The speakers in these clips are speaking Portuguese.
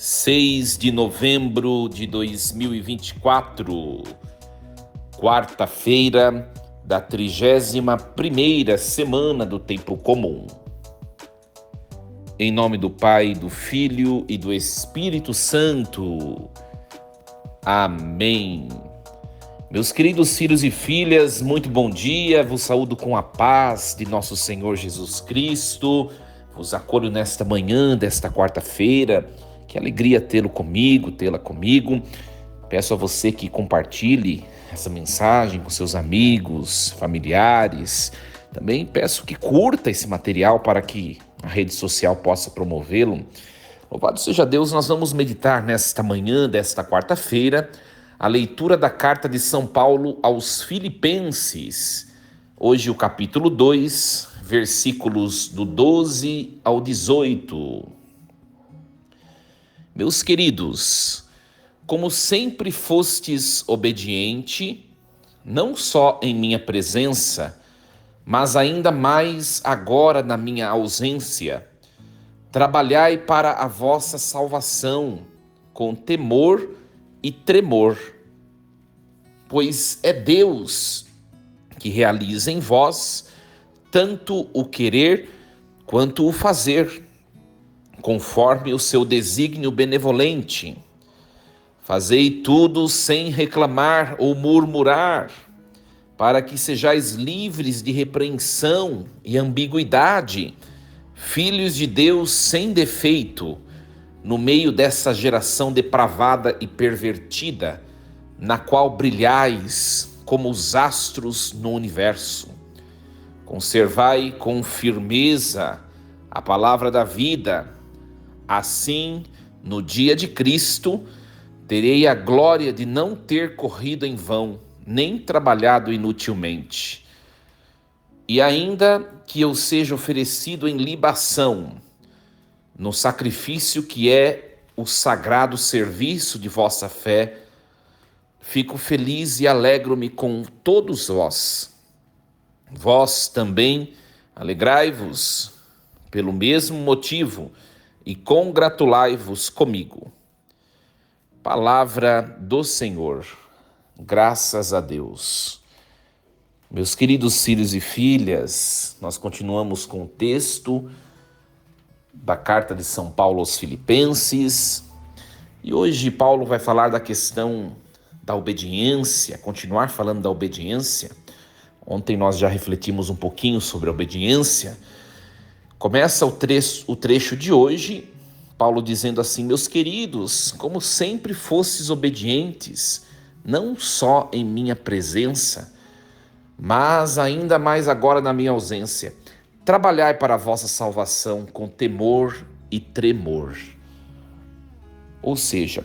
6 de novembro de 2024, quarta-feira da 31ª semana do Tempo Comum. Em nome do Pai, do Filho e do Espírito Santo. Amém. Meus queridos filhos e filhas, muito bom dia, vos saúdo com a paz de nosso Senhor Jesus Cristo, vos acolho nesta manhã desta quarta-feira. Que alegria tê-la comigo. Peço a você que compartilhe essa mensagem com seus amigos, familiares. Também peço que curta esse material para que a rede social possa promovê-lo. Louvado seja Deus, nós vamos meditar nesta manhã desta quarta-feira a leitura da carta de São Paulo aos Filipenses. Hoje o capítulo 2, versículos do 12 ao 18. Meus queridos, como sempre fostes obediente, não só em minha presença, mas ainda mais agora na minha ausência, trabalhai para a vossa salvação com temor e tremor, pois é Deus que realiza em vós tanto o querer quanto o fazer, conforme o seu desígnio benevolente. Fazei tudo sem reclamar ou murmurar, para que sejais livres de repreensão e ambiguidade, filhos de Deus sem defeito, no meio dessa geração depravada e pervertida, na qual brilhais como os astros no universo. Conservai com firmeza a palavra da vida. Assim, no dia de Cristo, terei a glória de não ter corrido em vão, nem trabalhado inutilmente. E ainda que eu seja oferecido em libação, no sacrifício que é o sagrado serviço de vossa fé, fico feliz e alegro-me com todos vós. Vós também alegrai-vos pelo mesmo motivo, e congratulai-vos comigo. Palavra do Senhor. Graças a Deus. Meus queridos filhos e filhas, nós continuamos com o texto da carta de São Paulo aos Filipenses. E hoje Paulo vai falar da questão da obediência, continuar falando da obediência. Ontem nós já refletimos um pouquinho sobre a obediência. Começa o trecho de hoje, Paulo dizendo assim: meus queridos, como sempre fostes obedientes, não só em minha presença, mas ainda mais agora na minha ausência, trabalhai para a vossa salvação com temor e tremor. Ou seja,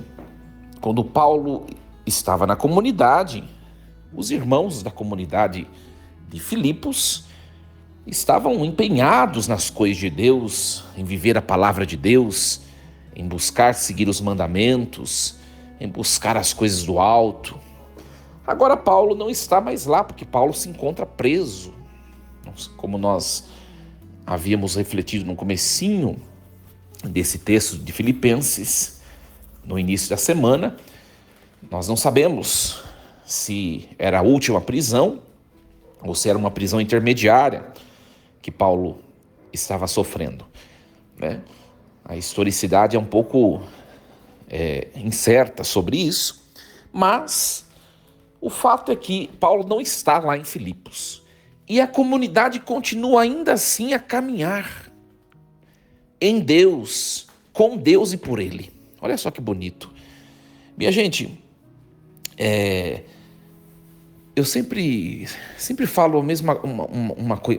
quando Paulo estava na comunidade, os irmãos da comunidade de Filipos estavam empenhados nas coisas de Deus, em viver a palavra de Deus, em buscar seguir os mandamentos, em buscar as coisas do alto. Agora Paulo não está mais lá, porque Paulo se encontra preso. Como nós havíamos refletido no comecinho desse texto de Filipenses, no início da semana, nós não sabemos se era a última prisão ou se era uma prisão intermediária que Paulo estava sofrendo, né? A historicidade é um pouco incerta sobre isso, mas o fato é que Paulo não está lá em Filipos e a comunidade continua ainda assim a caminhar em Deus, com Deus e por Ele. Olha só que bonito. Minha gente, eu sempre falo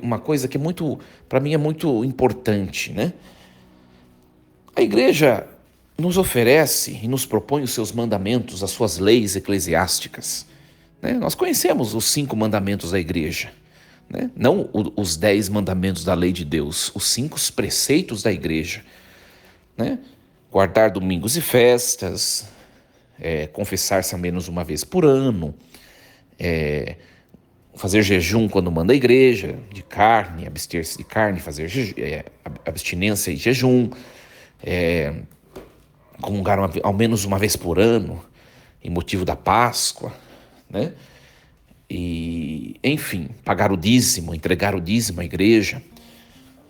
uma coisa que é muito, para mim é muito importante, né? A igreja nos oferece e nos propõe os seus mandamentos, as suas leis eclesiásticas, né? Nós conhecemos os 5 mandamentos da igreja, né? Não os 10 mandamentos da lei de Deus, os 5 preceitos da igreja, né? Guardar domingos e festas, confessar-se ao menos uma vez por ano, fazer jejum quando manda a igreja, de carne, abster-se de carne, fazer abstinência e jejum, comungar ao menos uma vez por ano, em motivo da Páscoa, né? E, enfim, pagar o dízimo, entregar o dízimo à igreja.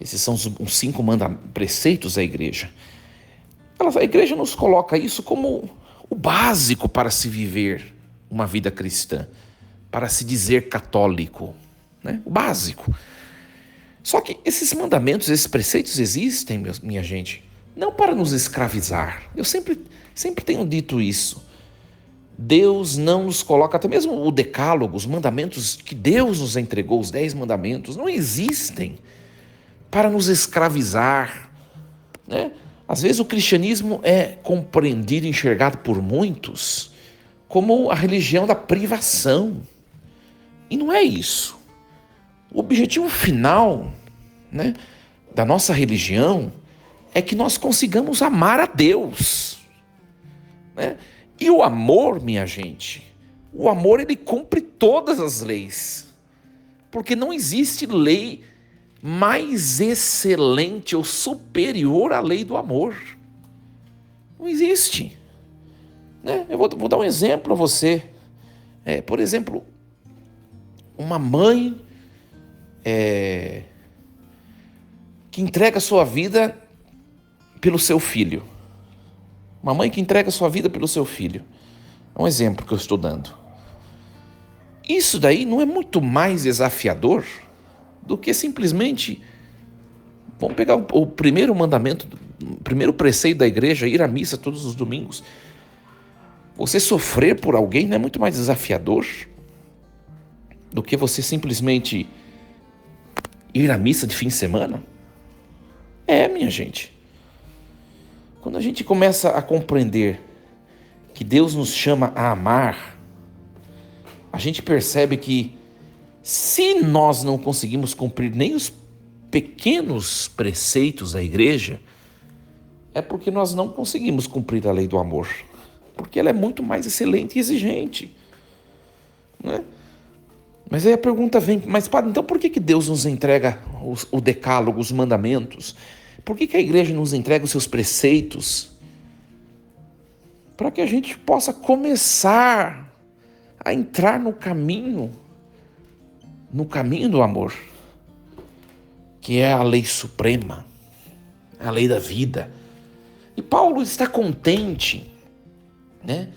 Esses são os 5 preceitos da igreja. A igreja nos coloca isso como o básico para se viver uma vida cristã, para se dizer católico, né? O básico. Só que esses mandamentos, esses preceitos existem, minha gente, não para nos escravizar. Eu sempre tenho dito isso. Deus não nos coloca, até mesmo o decálogo, os mandamentos que Deus nos entregou, os 10 mandamentos, não existem para nos escravizar, né? Às vezes o cristianismo é compreendido e enxergado por muitos como a religião da privação. E não é isso. O objetivo final, né, da nossa religião é que nós consigamos amar a Deus, né? E o amor, minha gente, o amor ele cumpre todas as leis, porque não existe lei mais excelente ou superior à lei do amor. Não existe, né? Eu vou dar um exemplo a você. Por exemplo, uma mãe que entrega a sua vida pelo seu filho. Uma mãe que entrega a sua vida pelo seu filho. É um exemplo que eu estou dando. Isso daí não é muito mais desafiador do que simplesmente... Vamos pegar o primeiro mandamento, o primeiro preceito da igreja, ir à missa todos os domingos. Você sofrer por alguém não é muito mais desafiador do que você simplesmente ir à missa de fim de semana? Minha gente. Quando a gente começa a compreender que Deus nos chama a amar, a gente percebe que se nós não conseguimos cumprir nem os pequenos preceitos da igreja, é porque nós não conseguimos cumprir a lei do amor, porque ela é muito mais excelente e exigente, né? Mas aí a pergunta vem, mas padre, então por que Deus nos entrega o decálogo, os mandamentos? Por que a igreja nos entrega os seus preceitos? Para que a gente possa começar a entrar no caminho do amor, que é a lei suprema, a lei da vida. E Paulo está contente, né?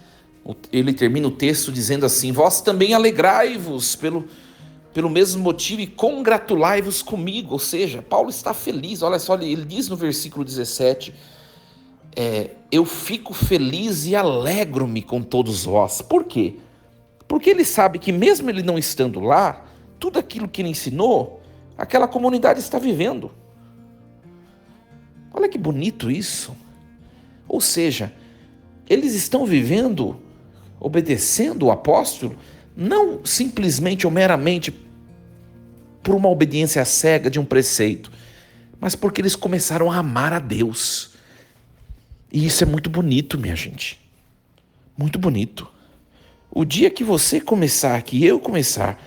Ele termina o texto dizendo assim: vós também alegrai-vos pelo mesmo motivo e congratulai-vos comigo. Ou seja, Paulo está feliz. Olha só, ele diz no versículo 17, eu fico feliz e alegro-me com todos vós. Por quê? Porque ele sabe que mesmo ele não estando lá, tudo aquilo que ele ensinou, aquela comunidade está vivendo. Olha que bonito isso. Ou seja, eles estão vivendo, obedecendo o apóstolo, não simplesmente ou meramente por uma obediência cega de um preceito, mas porque eles começaram a amar a Deus. E isso é muito bonito, minha gente. Muito bonito. O dia que você começar, que eu começar,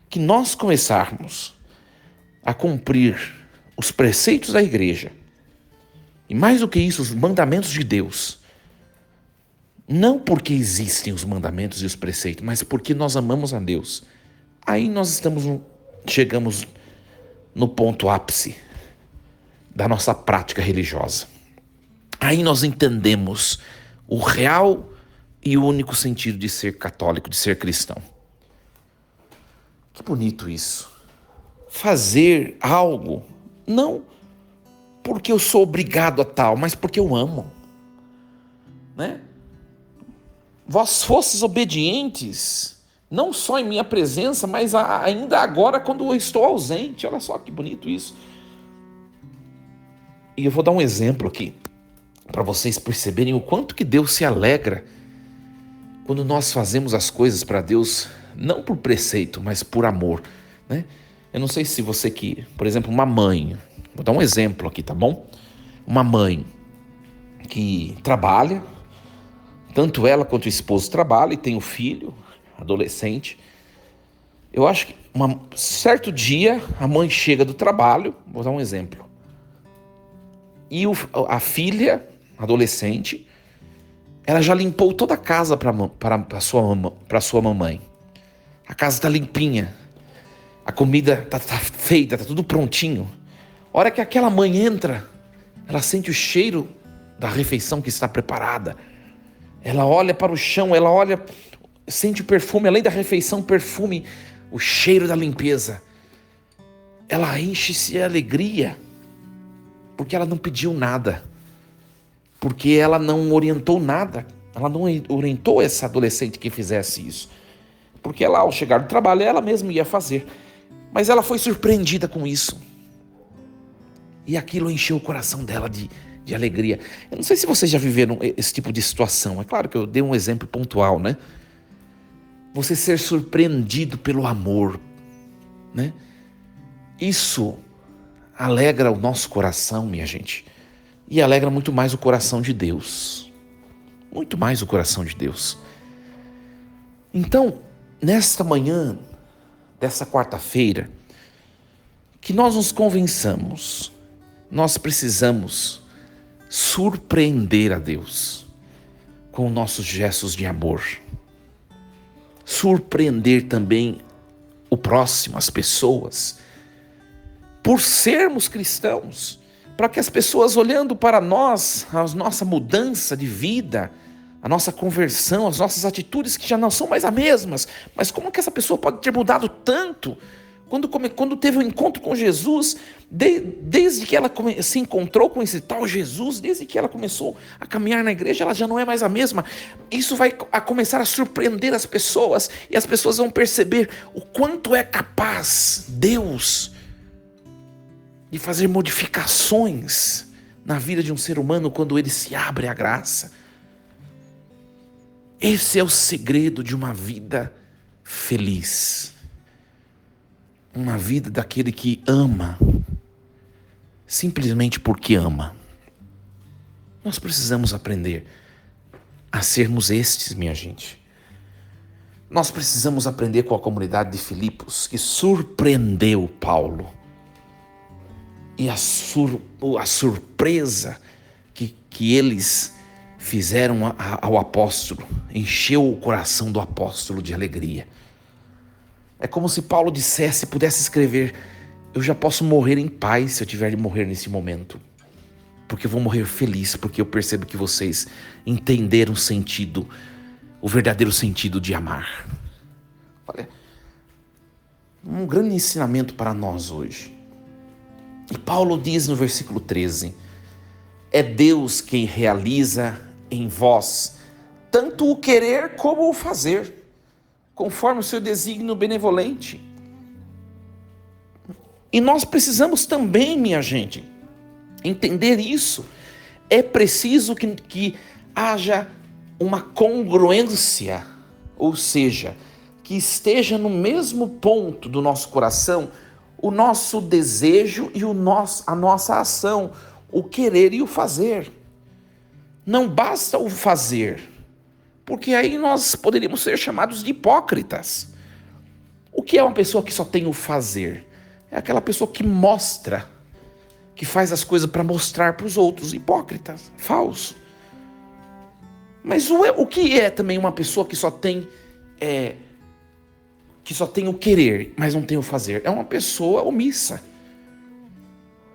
que nós começarmos a cumprir os preceitos da igreja, e mais do que isso, os mandamentos de Deus, não porque existem os mandamentos e os preceitos, mas porque nós amamos a Deus, aí nós chegamos no ponto ápice da nossa prática religiosa. Aí nós entendemos o real e o único sentido de ser católico, de ser cristão. Que bonito isso. Fazer algo, não porque eu sou obrigado a tal, mas porque eu amo, né? Vós fostes obedientes, não só em minha presença, mas ainda agora quando eu estou ausente. Olha só que bonito isso. E eu vou dar um exemplo aqui, para vocês perceberem o quanto que Deus se alegra quando nós fazemos as coisas para Deus, não por preceito, mas por amor, né? Eu não sei se você que, por exemplo, uma mãe, vou dar um exemplo aqui, tá bom? Uma mãe que trabalha, tanto ela quanto o esposo trabalham e tem um filho, adolescente. Eu acho que certo dia a mãe chega do trabalho, vou dar um exemplo, e a filha, adolescente, Ela já limpou toda a casa para sua mamãe. A casa está limpinha. A comida tá feita, tá tudo prontinho. A hora que aquela mãe entra, ela sente o cheiro da refeição que está preparada. Ela olha para o chão, ela olha, sente o perfume, além da refeição, perfume, o cheiro da limpeza. Ela enche-se de alegria, porque ela não pediu nada, porque ela não orientou nada, ela não orientou essa adolescente que fizesse isso, porque ela, ao chegar do trabalho, ela mesma ia fazer, mas ela foi surpreendida com isso, e aquilo encheu o coração dela de alegria. Eu não sei se vocês já viveram esse tipo de situação, é claro que eu dei um exemplo pontual, né? Você ser surpreendido pelo amor, né? Isso alegra o nosso coração, minha gente, e alegra muito mais o coração de Deus, muito mais o coração de Deus. Então, nesta manhã, dessa quarta-feira, que nós nos convençamos, nós precisamos surpreender a Deus com nossos gestos de amor, surpreender também o próximo, as pessoas, por sermos cristãos, para que as pessoas olhando para nós, a nossa mudança de vida, a nossa conversão, as nossas atitudes que já não são mais as mesmas, mas como que essa pessoa pode ter mudado tanto? Quando teve um encontro com Jesus, desde que ela se encontrou com esse tal Jesus, desde que ela começou a caminhar na igreja, ela já não é mais a mesma. Isso vai começar a surpreender as pessoas, e as pessoas vão perceber o quanto é capaz Deus de fazer modificações na vida de um ser humano quando ele se abre à graça. Esse é o segredo de uma vida feliz. Uma vida daquele que ama, simplesmente porque ama. Nós precisamos aprender a sermos estes, minha gente. Nós precisamos aprender com a comunidade de Filipos, que surpreendeu Paulo. E a surpresa que eles fizeram ao apóstolo encheu o coração do apóstolo de alegria. É como se Paulo pudesse escrever: eu já posso morrer em paz se eu tiver de morrer nesse momento, porque eu vou morrer feliz, porque eu percebo que vocês entenderam o verdadeiro sentido de amar. Olha, um grande ensinamento para nós hoje. E Paulo diz no versículo 13: é Deus quem realiza em vós tanto o querer como o fazer, conforme o seu desígnio benevolente. E nós precisamos também, minha gente, entender isso. É preciso que haja uma congruência, ou seja, que esteja no mesmo ponto do nosso coração o nosso desejo e a nossa ação, o querer e o fazer. Não basta o fazer, porque aí nós poderíamos ser chamados de hipócritas. O que é uma pessoa que só tem o fazer? É aquela pessoa que mostra, que faz as coisas para mostrar para os outros, hipócritas, falso. Mas o que é também uma pessoa que só tem o querer, mas não tem o fazer? É uma pessoa omissa.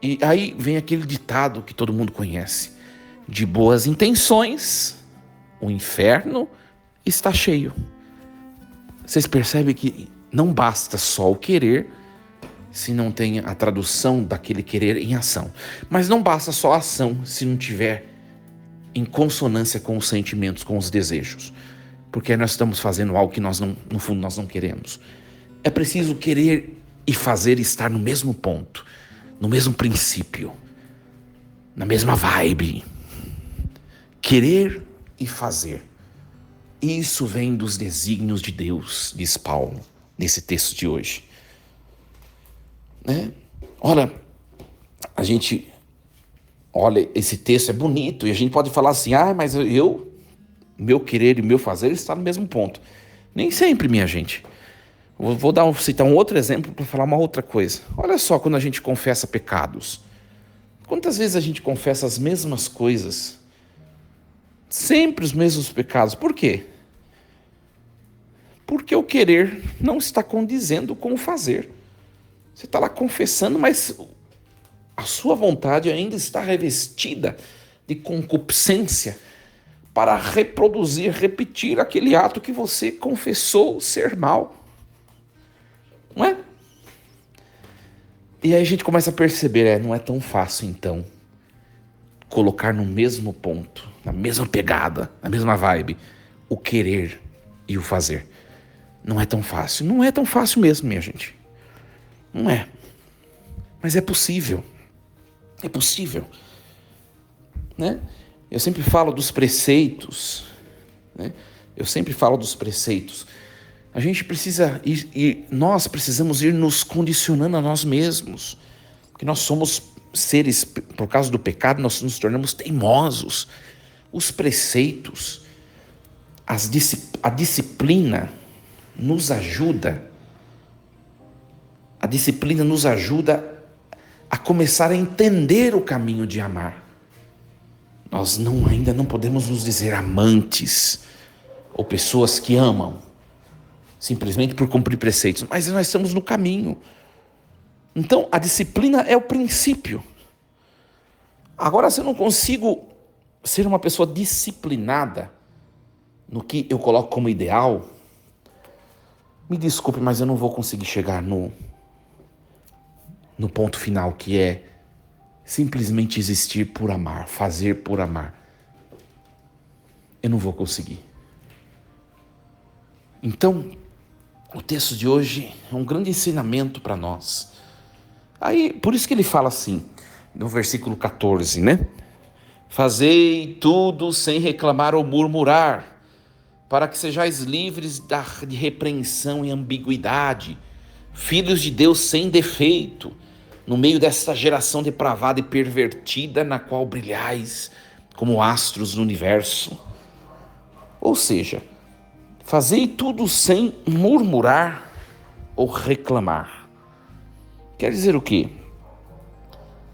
E aí vem aquele ditado que todo mundo conhece: de boas intenções, o inferno está cheio. Vocês percebem que não basta só o querer, se não tem a tradução daquele querer em ação. Mas não basta só a ação, se não tiver em consonância com os sentimentos, com os desejos. Porque nós estamos fazendo algo que no fundo nós não queremos. É preciso querer e fazer estar no mesmo ponto, no mesmo princípio, na mesma vibe. Querer e fazer. Isso vem dos desígnios de Deus, diz Paulo, nesse texto de hoje. Né? Olha, esse texto é bonito e a gente pode falar assim: mas meu querer e meu fazer está no mesmo ponto. Nem sempre, minha gente. Vou citar um outro exemplo para falar uma outra coisa. Olha só, quando a gente confessa pecados, quantas vezes a gente confessa as mesmas coisas Sempre os mesmos pecados. Por quê? Porque o querer não está condizendo com o fazer. Você está lá confessando, mas a sua vontade ainda está revestida de concupiscência para reproduzir, repetir aquele ato que você confessou ser mal. Não é? E aí a gente começa a perceber, não é tão fácil então colocar no mesmo ponto, na mesma pegada, na mesma vibe, o querer e o fazer. Não é tão fácil. Não é tão fácil mesmo, minha gente. Não é. Mas é possível. É possível. Né? Eu sempre falo dos preceitos. Né? Eu sempre falo dos preceitos. A gente precisa nós precisamos ir nos condicionando a nós mesmos. Porque nós somos seres, por causa do pecado, nós nos tornamos teimosos. Os preceitos, a disciplina nos ajuda. A disciplina nos ajuda a começar a entender o caminho de amar. Nós ainda não podemos nos dizer amantes ou pessoas que amam simplesmente por cumprir preceitos, mas nós estamos no caminho. Então, a disciplina é o princípio. Agora, se eu não consigo ser uma pessoa disciplinada no que eu coloco como ideal, me desculpe, mas eu não vou conseguir chegar no ponto final, que é simplesmente existir por amar, fazer por amar. Eu não vou conseguir. Então, o texto de hoje é um grande ensinamento para nós. Aí, por isso que ele fala assim, no versículo 14, né? Fazei tudo sem reclamar ou murmurar, para que sejais livres de repreensão e ambiguidade, filhos de Deus sem defeito, no meio desta geração depravada e pervertida, na qual brilhais como astros no universo. Ou seja, fazei tudo sem murmurar ou reclamar. Quer dizer o quê?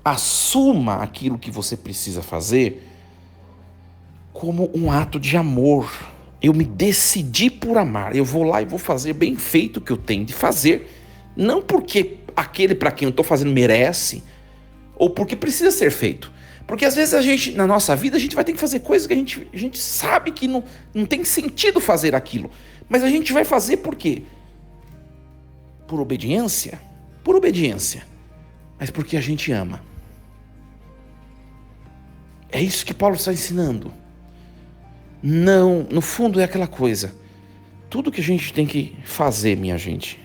Assuma aquilo que você precisa fazer como um ato de amor. Eu me decidi por amar. Eu vou lá e vou fazer bem feito o que eu tenho de fazer. Não porque aquele para quem eu estou fazendo merece, ou porque precisa ser feito. Porque às vezes na nossa vida, a gente vai ter que fazer coisas que a gente sabe que não tem sentido fazer aquilo. Mas a gente vai fazer por quê? Por obediência? Por obediência. Mas porque a gente ama. É isso que Paulo está ensinando. Não, no fundo é aquela coisa. Tudo que a gente tem que fazer, minha gente,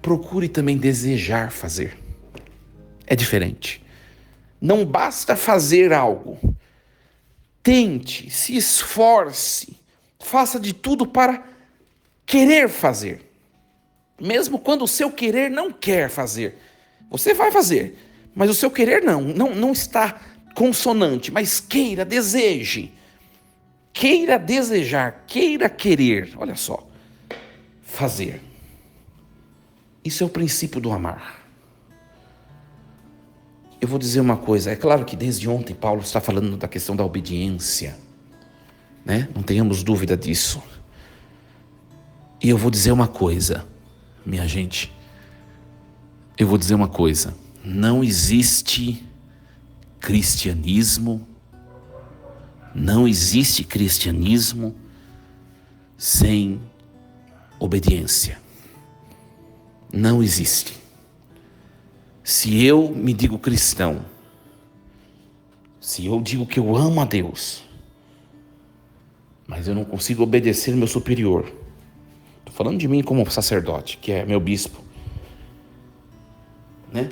procure também desejar fazer. É diferente. Não basta fazer algo. Tente, se esforce, faça de tudo para querer fazer. Mesmo quando o seu querer não quer fazer. Você vai fazer, mas o seu querer não está consonante, mas queira, deseje. Queira desejar, queira querer. Olha só, fazer. Isso é o princípio do amar. Eu vou dizer uma coisa, é claro que desde ontem Paulo está falando da questão da obediência, né? Não tenhamos dúvida disso. E eu vou dizer uma coisa, minha gente, eu vou dizer uma coisa, não existe cristianismo sem obediência. Não existe. Se eu me digo cristão, se eu digo que eu amo a Deus, mas eu não consigo obedecer meu superior, estou falando de mim como sacerdote, que é meu bispo, né?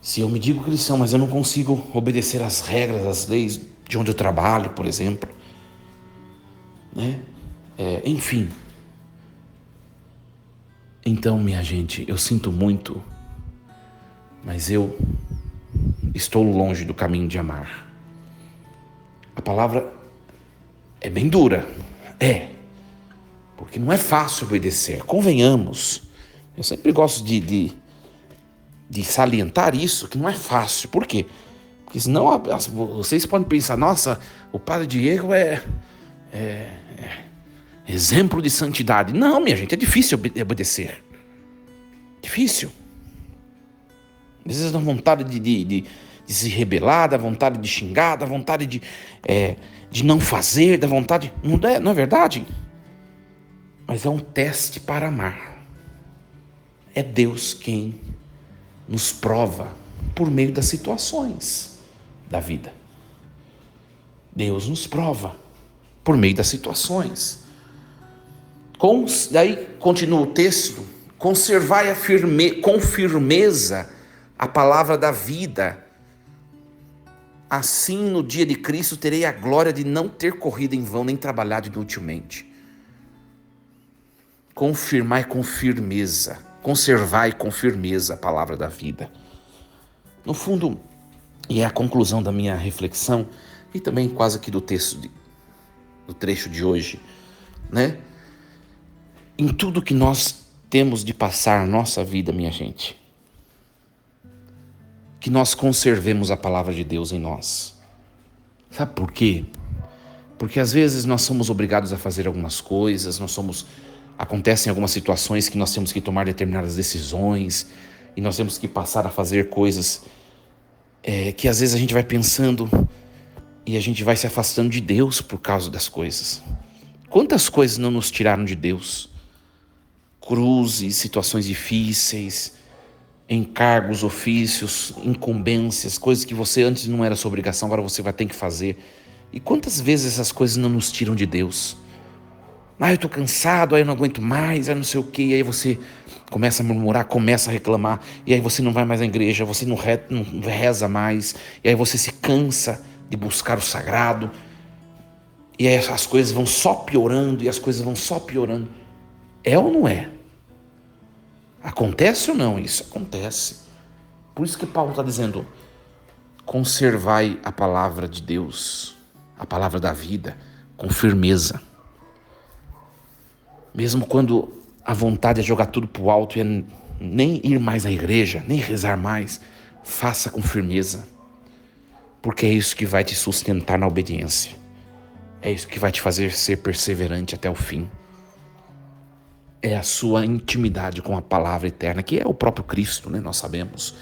Se eu me digo cristão, mas eu não consigo obedecer às regras, às leis de onde eu trabalho, por exemplo, né? Enfim. Então, minha gente, eu sinto muito, mas eu estou longe do caminho de amar. A palavra é bem dura, porque não é fácil obedecer, convenhamos. Eu sempre gosto de salientar isso, que não é fácil. Por quê? Porque senão vocês podem pensar, nossa, o Padre Diego é exemplo de santidade. Não, minha gente, é difícil obedecer. Difícil. Às vezes dá vontade de se rebelar, dá vontade de xingar, dá vontade de não fazer, dá vontade... Não é verdade? Mas é um teste para amar. É Deus quem nos prova por meio das situações da vida. Deus nos prova por meio das situações. Daí continua o texto: conservai com firmeza a palavra da vida. Assim, no dia de Cristo, terei a glória de não ter corrido em vão, nem trabalhado inutilmente. Confirmai com firmeza, conservai com firmeza a palavra da vida. No fundo, e é a conclusão da minha reflexão, e também quase que do texto, do trecho de hoje, né? Em tudo que nós temos de passar a nossa vida, minha gente, que nós conservemos a palavra de Deus em nós. Sabe por quê? Porque às vezes nós somos obrigados a fazer algumas coisas, acontecem algumas situações que nós temos que tomar determinadas decisões, e nós temos que passar a fazer coisas que às vezes a gente vai pensando e a gente vai se afastando de Deus por causa das coisas. Quantas coisas não nos tiraram de Deus? Cruzes, situações difíceis, encargos, ofícios, incumbências, coisas que você antes não era sua obrigação, agora você vai ter que fazer. E quantas vezes essas coisas não nos tiram de Deus? Eu tô cansado, aí eu não aguento mais, aí não sei o quê, e aí você começa a murmurar, começa a reclamar, e aí você não vai mais à igreja, você não reza mais, e aí você se cansa de buscar o sagrado, e aí as coisas vão só piorando, É ou não é? Acontece ou não? Isso acontece. Por isso que Paulo está dizendo: conservai a palavra de Deus, a palavra da vida, com firmeza. Mesmo quando a vontade é jogar tudo para o alto e é nem ir mais à igreja, nem rezar mais, faça com firmeza. Porque é isso que vai te sustentar na obediência. É isso que vai te fazer ser perseverante até o fim. É a sua intimidade com a palavra eterna, que é o próprio Cristo, né? Nós sabemos.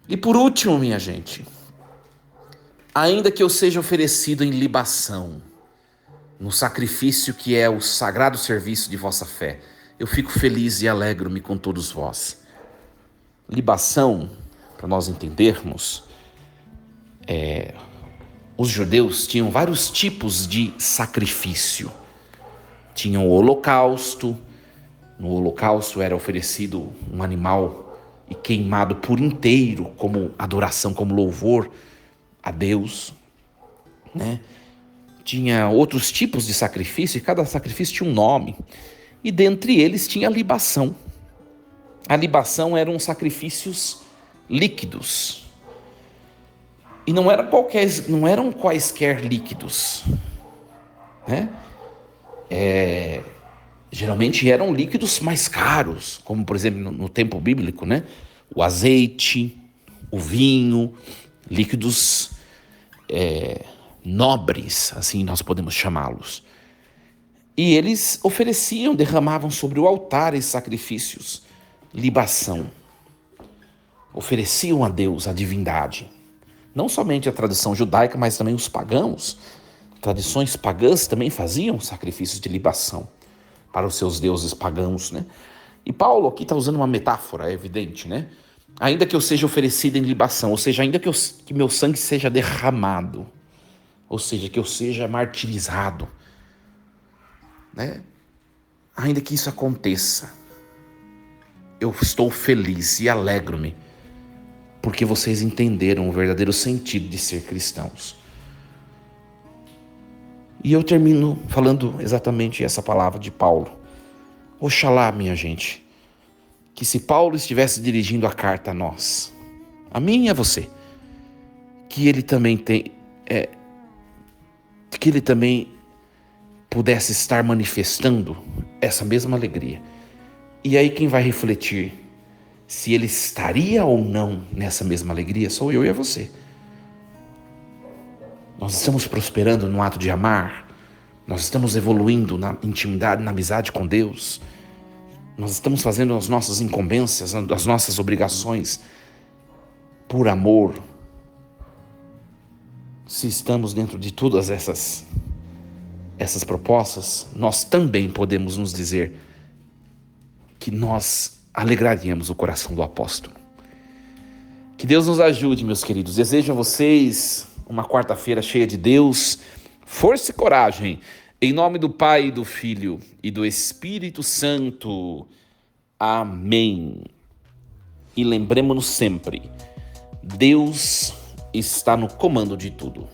E por último, minha gente, ainda que eu seja oferecido em libação, no sacrifício que é o sagrado serviço de vossa fé, eu fico feliz e alegro-me com todos vós. Libação, para nós entendermos, os judeus tinham vários tipos de sacrifício. Tinham o holocausto. No holocausto era oferecido um animal e queimado por inteiro como adoração, como louvor a Deus, né? Tinha outros tipos de sacrifício e cada sacrifício tinha um nome. E dentre eles tinha a libação. A libação eram sacrifícios líquidos. E não eram quaisquer líquidos, né? Geralmente eram líquidos mais caros, como por exemplo no tempo bíblico, né? O azeite, o vinho, líquidos nobres, assim nós podemos chamá-los. E eles derramavam sobre o altar esses sacrifícios, libação. Ofereciam a Deus, a divindade. Não somente a tradição judaica, mas também os pagãos. Tradições pagãs também faziam sacrifícios de libação para os seus deuses pagãos, né? E Paulo aqui está usando uma metáfora, é evidente, né? Ainda que eu seja oferecido em libação, ou seja, ainda que meu sangue seja derramado, ou seja, que eu seja martirizado, né? Ainda que isso aconteça, eu estou feliz e alegro-me, porque vocês entenderam o verdadeiro sentido de ser cristãos. E eu termino falando exatamente essa palavra de Paulo. Oxalá, minha gente, que se Paulo estivesse dirigindo a carta a nós, a mim e a você, que ele também pudesse estar manifestando essa mesma alegria. E aí quem vai refletir se ele estaria ou não nessa mesma alegria sou eu e você. Nós estamos prosperando no ato de amar? Nós estamos evoluindo na intimidade, na amizade com Deus? Nós estamos fazendo as nossas incumbências, as nossas obrigações por amor? Se estamos dentro de todas essas propostas, nós também podemos nos dizer que nós alegraríamos o coração do apóstolo. Que Deus nos ajude, meus queridos. Desejo a vocês uma quarta-feira cheia de Deus, força e coragem, em nome do Pai, do Filho e do Espírito Santo. Amém. E lembremos-nos sempre, Deus está no comando de tudo.